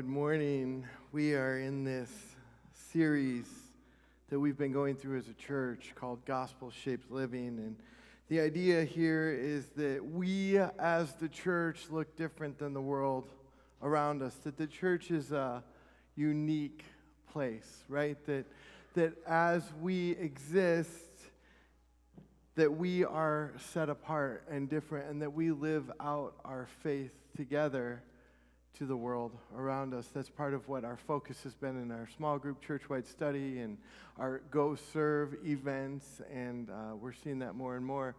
good morning. We are in this series that we've been going through as a church called Gospel-Shaped Living. And the idea here is that we as the church look different than the world around us, that the church is a unique place, right? That as we exist, that we are set apart and different, and that we live out our faith together to the world around us. That's part of what our focus has been in our small group church-wide study and our Go Serve events, and we're seeing that more and more.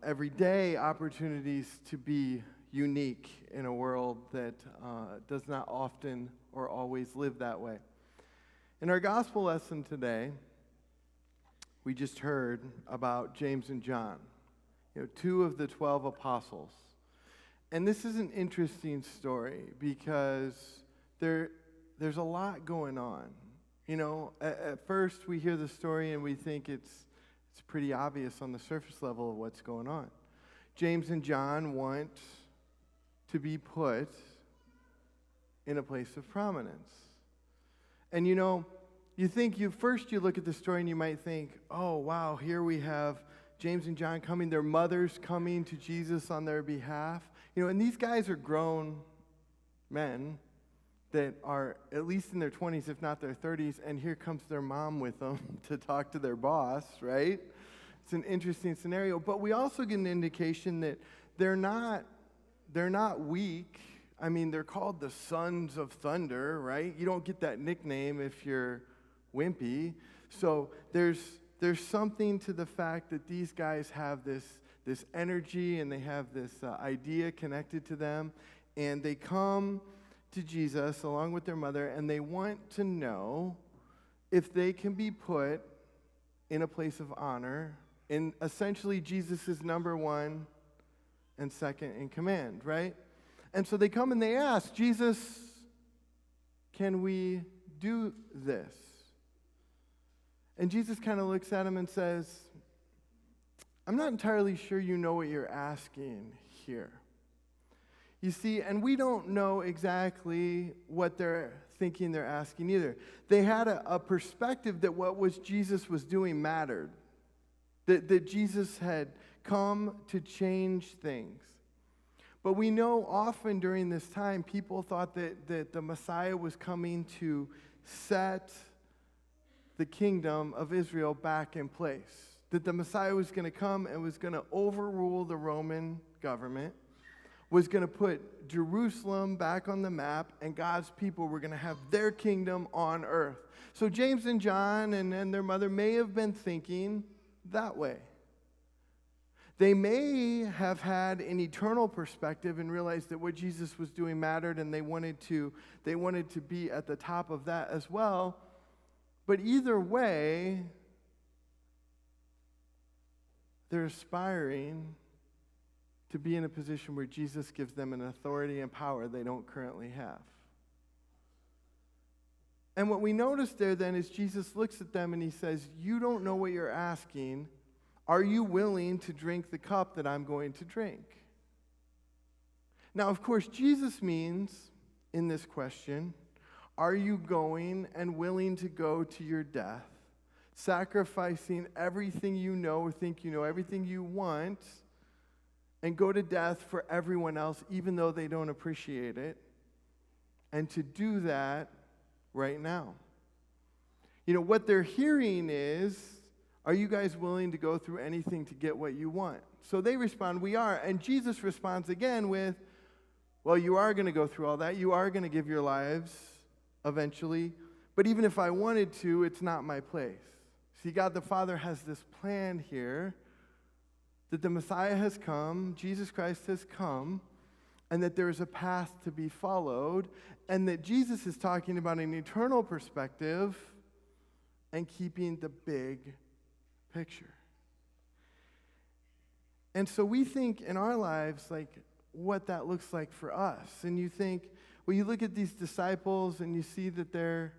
Every day, opportunities to be unique in a world that does not often or always live that way. In our gospel lesson today, we just heard about James and John, two of the 12 apostles. And this is an interesting story because there's a lot going on. At first we hear the story and we think it's pretty obvious on the surface level of what's going on. James and John want to be put in a place of prominence. And you look at the story and you might think, oh wow, here we have James and John coming, their mothers coming to Jesus on their behalf. And these guys are grown men that are at least in their 20s, if not their 30s, and here comes their mom with them to talk to their boss, right? It's an interesting scenario, but we also get an indication that they're not weak. I mean, they're called the Sons of Thunder, right? You don't get that nickname if you're wimpy. So there's something to the fact that these guys have this energy and they have this idea connected to them, and they come to Jesus along with their mother, and they want to know if they can be put in a place of honor, and essentially Jesus is number one and second in command, right? And so they come and they ask, Jesus, can we do this? And Jesus kind of looks at him and says, I'm not entirely sure you know what you're asking here. You see, and we don't know exactly what they're thinking they're asking either. They had a perspective that what Jesus was doing mattered, that Jesus had come to change things. But we know often during this time, people thought that the Messiah was coming to set the kingdom of Israel back in place. That the Messiah was going to come and was going to overrule the Roman government, was going to put Jerusalem back on the map, and God's people were going to have their kingdom on earth. So James and John and their mother may have been thinking that way. They may have had an eternal perspective and realized that what Jesus was doing mattered, and they wanted to be at the top of that as well. But either way, they're aspiring to be in a position where Jesus gives them an authority and power they don't currently have. And what we notice there then is Jesus looks at them and he says, you don't know what you're asking. Are you willing to drink the cup that I'm going to drink? Now, of course, Jesus means in this question, are you going and willing to go to your death, sacrificing everything you know or think you know, everything you want, and go to death for everyone else, even though they don't appreciate it, and to do that right now? What they're hearing is, are you guys willing to go through anything to get what you want? So they respond, we are. And Jesus responds again with, well, you are going to go through all that. You are going to give your lives eventually. But even if I wanted to, it's not my place. See, God the Father has this plan here that the Messiah has come, Jesus Christ has come, and that there is a path to be followed, and that Jesus is talking about an eternal perspective and keeping the big picture. And so we think in our lives, what that looks like for us. And you think, well, you look at these disciples and you see that they're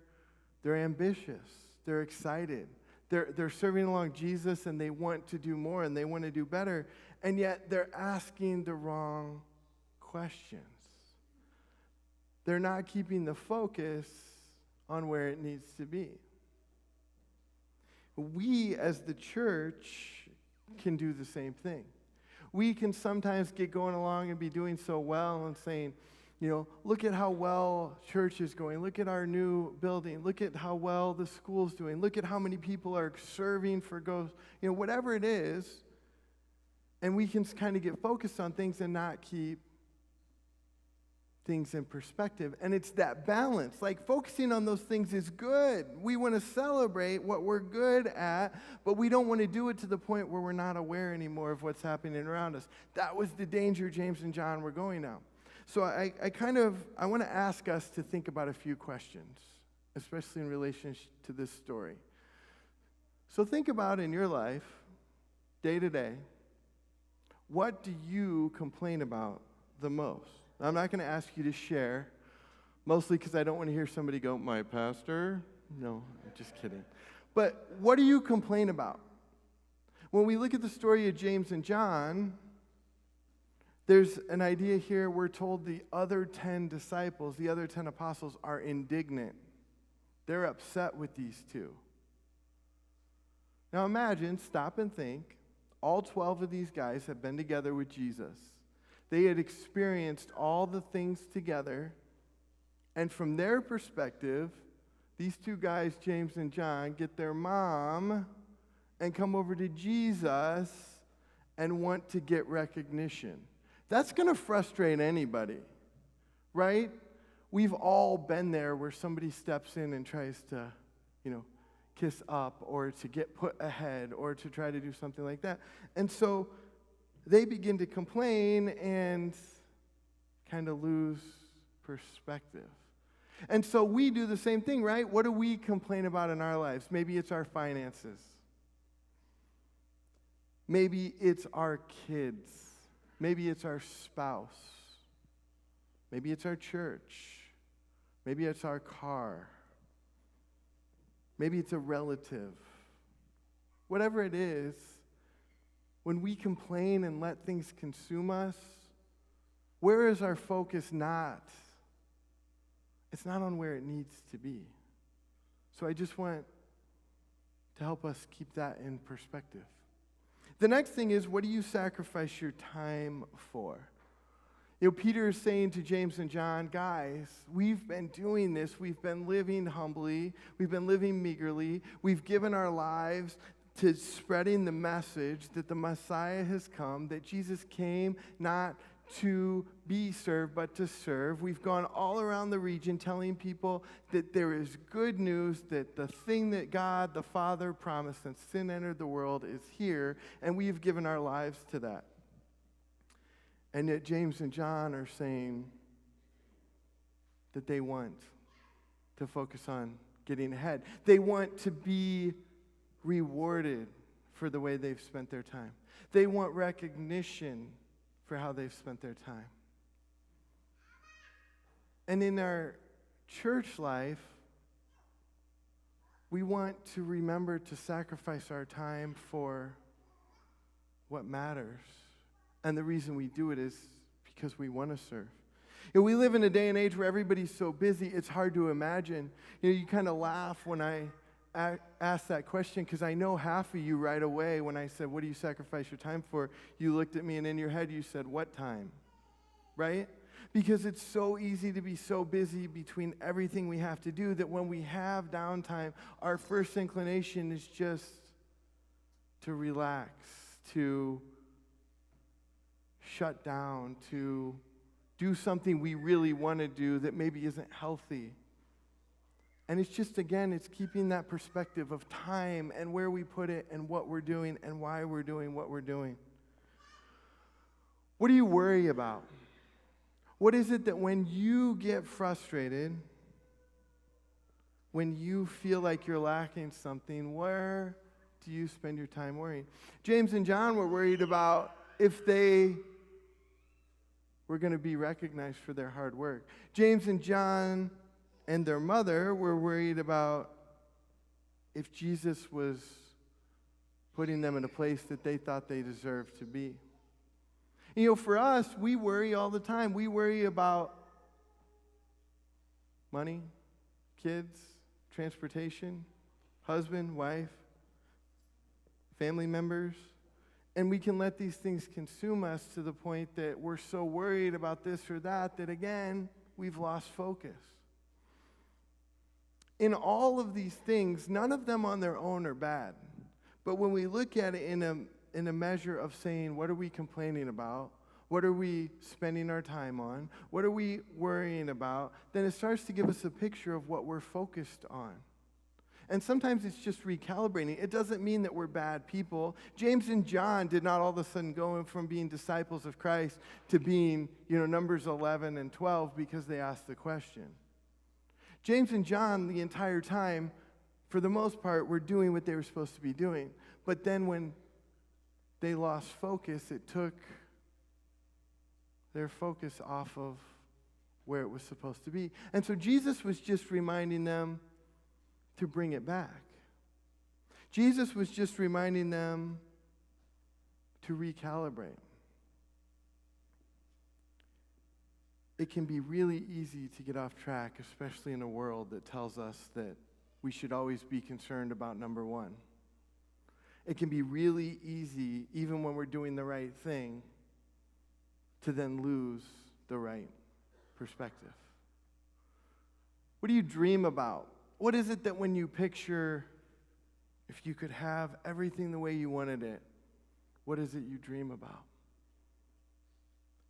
ambitious, they're excited, they're serving along Jesus, and they want to do more and they want to do better, and yet they're asking the wrong questions. they're not keeping the focus on where it needs to be. We, as the church, can do the same thing. We can sometimes get going along and be doing so well and saying, look at how well church is going. Look at our new building. Look at how well the school's doing. Look at how many people are serving for ghosts. Whatever it is. And we can kind of get focused on things and not keep things in perspective. And it's that balance. Like, focusing on those things is good. We want to celebrate what we're good at, but we don't want to do it to the point where we're not aware anymore of what's happening around us. That was the danger James and John were going now. So I want to ask us to think about a few questions, especially in relation to this story. So think about in your life, day to day, what do you complain about the most? I'm not going to ask you to share, mostly because I don't want to hear somebody go, my pastor. No, I'm just kidding. But what do you complain about? When we look at the story of James and John, there's an idea here. We're told the other 10 disciples, the other 10 apostles, are indignant. They're upset with these two. Now imagine, stop and think, all 12 of these guys have been together with Jesus. They had experienced all the things together, and from their perspective, these two guys, James and John, get their mom and come over to Jesus and want to get recognition. That's going to frustrate anybody, right? We've all been there where somebody steps in and tries to, kiss up or to get put ahead or to try to do something like that. And so they begin to complain and kind of lose perspective. And so we do the same thing, right? What do we complain about in our lives? Maybe it's our finances. Maybe it's our kids. Maybe it's our spouse. Maybe it's our church. Maybe it's our car. Maybe it's a relative. Whatever it is, when we complain and let things consume us, where is our focus not? It's not on where it needs to be. So I just want to help us keep that in perspective. The next thing is, what do you sacrifice your time for? Peter is saying to James and John, guys, we've been doing this. We've been living humbly. We've been living meagerly. We've given our lives to spreading the message that the Messiah has come, that Jesus came not to be served, but to serve. We've gone all around the region telling people that there is good news, that the thing that God the Father promised since sin entered the world is here, and we've given our lives to that. And yet James and John are saying that they want to focus on getting ahead. They want to be rewarded for the way they've spent their time. They want recognition for how they've spent their time. And in our church life, we want to remember to sacrifice our time for what matters. And the reason we do it is because we want to serve. We live in a day and age where everybody's so busy, it's hard to imagine. You kind of laugh when I ask that question, because I know half of you right away when I said, what do you sacrifice your time for? You looked at me and in your head you said, what time? Right? Because it's so easy to be so busy between everything we have to do that when we have downtime, our first inclination is just to relax, to shut down, to do something we really want to do that maybe isn't healthy. And it's just, again, it's keeping that perspective of time and where we put it and what we're doing and why we're doing what we're doing. What do you worry about? What is it that when you get frustrated, when you feel like you're lacking something, where do you spend your time worrying? James and John were worried about if they were going to be recognized for their hard work. James and John and their mother were worried about if Jesus was putting them in a place that they thought they deserved to be. For us, we worry all the time. We worry about money, kids, transportation, husband, wife, family members. And we can let these things consume us to the point that we're so worried about this or that again, we've lost focus. In all of these things, none of them on their own are bad. But when we look at it in a measure of saying, what are we complaining about? What are we spending our time on? What are we worrying about? Then it starts to give us a picture of what we're focused on. And sometimes it's just recalibrating. It doesn't mean that we're bad people. James and John did not all of a sudden go from being disciples of Christ to being, Numbers 11 and 12 because they asked the question. James and John, the entire time, for the most part, were doing what they were supposed to be doing. But then when they lost focus, it took their focus off of where it was supposed to be. And so Jesus was just reminding them to bring it back. Jesus was just reminding them to recalibrate. It can be really easy to get off track, especially in a world that tells us that we should always be concerned about number one. It can be really easy, even when we're doing the right thing, to then lose the right perspective. What do you dream about? What is it that when you picture, if you could have everything the way you wanted it, what is it you dream about?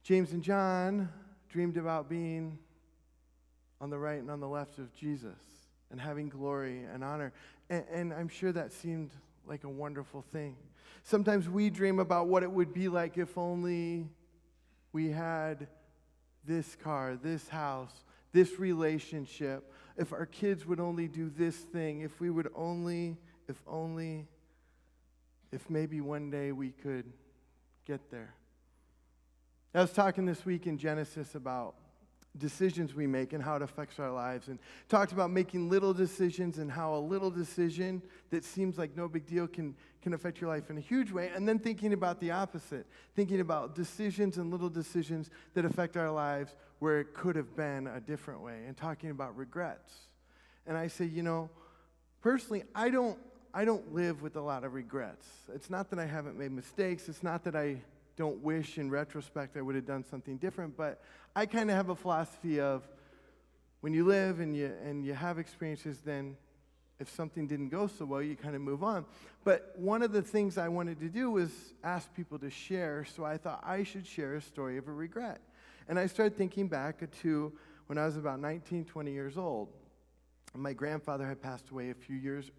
James and John dreamed about being on the right and on the left of Jesus and having glory and honor. And I'm sure that seemed like a wonderful thing. Sometimes we dream about what it would be like if only we had this car, this house, this relationship, if our kids would only do this thing, if we would only, if maybe one day we could get there. I was talking this week in Genesis about decisions we make and how it affects our lives, and talked about making little decisions and how a little decision that seems like no big deal can affect your life in a huge way, and then thinking about the opposite, thinking about decisions and little decisions that affect our lives where it could have been a different way, and talking about regrets. And I say, personally, I don't live with a lot of regrets. It's not that I haven't made mistakes. It's not that I don't wish in retrospect I would have done something different, but I kind of have a philosophy of when you live and you have experiences, then if something didn't go so well, you kind of move on. But one of the things I wanted to do was ask people to share, so I thought I should share a story of a regret. And I started thinking back to when I was about 19, 20 years old. My grandfather had passed away a few years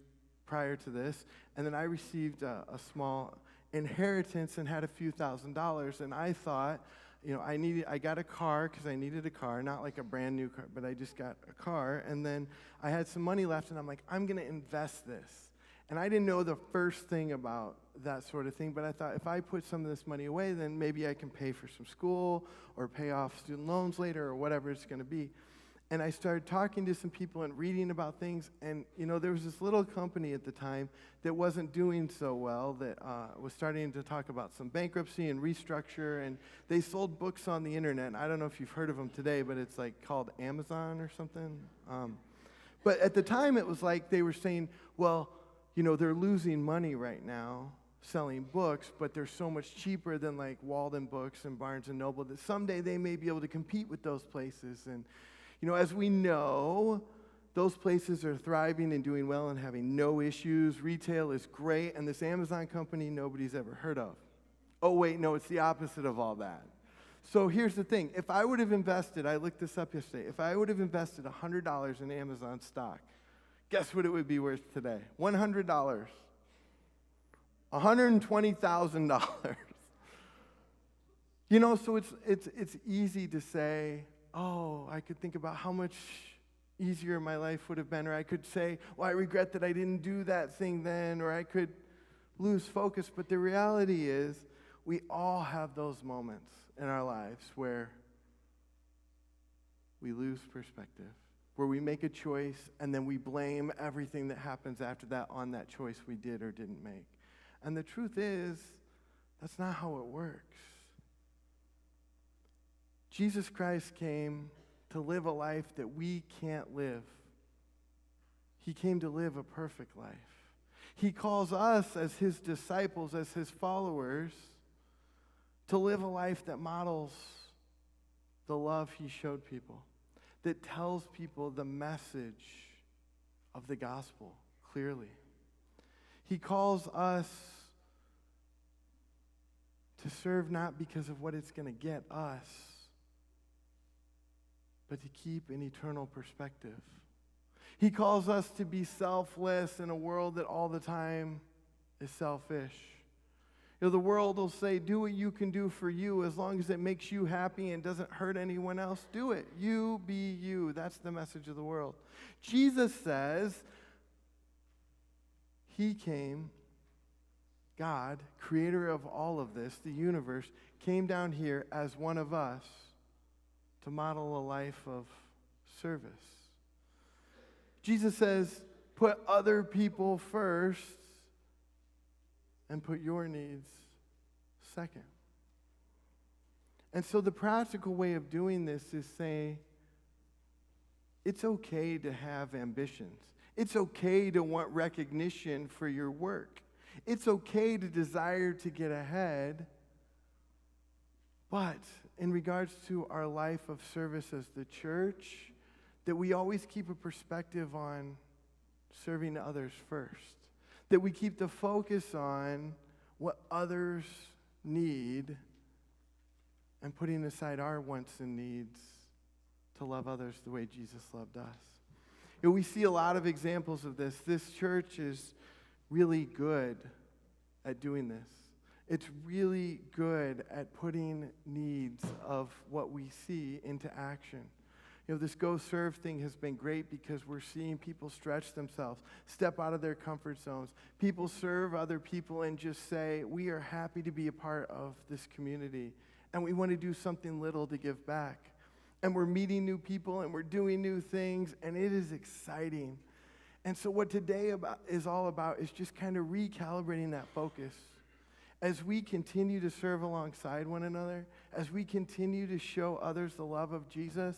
prior to this, and then I received a small inheritance and had a few $1,000s, and I thought, I got a car because I needed a car, not like a brand new car, but I just got a car, and then I had some money left, and I'm like, I'm going to invest this. And I didn't know the first thing about that sort of thing, but I thought if I put some of this money away, then maybe I can pay for some school or pay off student loans later or whatever it's going to be. And I started talking to some people and reading about things, and there was this little company at the time that wasn't doing so well, that was starting to talk about some bankruptcy and restructure, and they sold books on the internet. And I don't know if you've heard of them today, but it's like called Amazon or something. But at the time, it was like they were saying, well, they're losing money right now selling books, but they're so much cheaper than like Walden Books and Barnes & Noble that someday they may be able to compete with those places. And as we know, those places are thriving and doing well and having no issues. Retail is great, and this Amazon company nobody's ever heard of. Oh, wait, no, it's the opposite of all that. So here's the thing. If I would have invested, I looked this up yesterday, if I would have invested $100 in Amazon stock, guess what it would be worth today? $100. $120,000. So it's easy to say, oh, I could think about how much easier my life would have been, or I could say, well, I regret that I didn't do that thing then, or I could lose focus. But the reality is, we all have those moments in our lives where we lose perspective, where we make a choice and then we blame everything that happens after that on that choice we did or didn't make. And the truth is, that's not how it works. Jesus Christ came to live a life that we can't live. He came to live a perfect life. He calls us as his disciples, as his followers, to live a life that models the love he showed people, that tells people the message of the gospel clearly. He calls us to serve not because of what it's going to get us, but to keep an eternal perspective. He calls us to be selfless in a world that all the time is selfish. You know, the world will say, do what you can do for you as long as it makes you happy and doesn't hurt anyone else. Do it. You be you. That's the message of the world. Jesus says he came, God, creator of all of this, the universe, came down here as one of us to model a life of service. Jesus says, put other people first and put your needs second. And so the practical way of doing this is say, it's okay to have ambitions. It's okay to want recognition for your work. It's okay to desire to get ahead. But in regards to our life of service as the church, that we always keep a perspective on serving others first. That we keep the focus on what others need and putting aside our wants and needs to love others the way Jesus loved us. You know, we see a lot of examples of this. This church is really good at doing this. It's really good at putting needs of what we see into action. You know, this Go Serve thing has been great because we're seeing people stretch themselves, step out of their comfort zones. People serve other people and just say, we are happy to be a part of this community, and we want to do something little to give back. And we're meeting new people, and we're doing new things, and it is exciting. And so what today is all about is just kind of recalibrating that focus. As we continue to serve alongside one another, as we continue to show others the love of Jesus,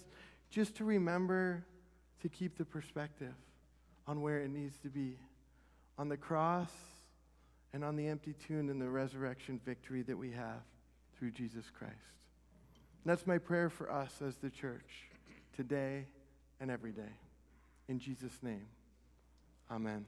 just to remember to keep the perspective on where it needs to be, on the cross and on the empty tomb and the resurrection victory that we have through Jesus Christ. And that's my prayer for us as the church, today and every day. In Jesus' name, amen.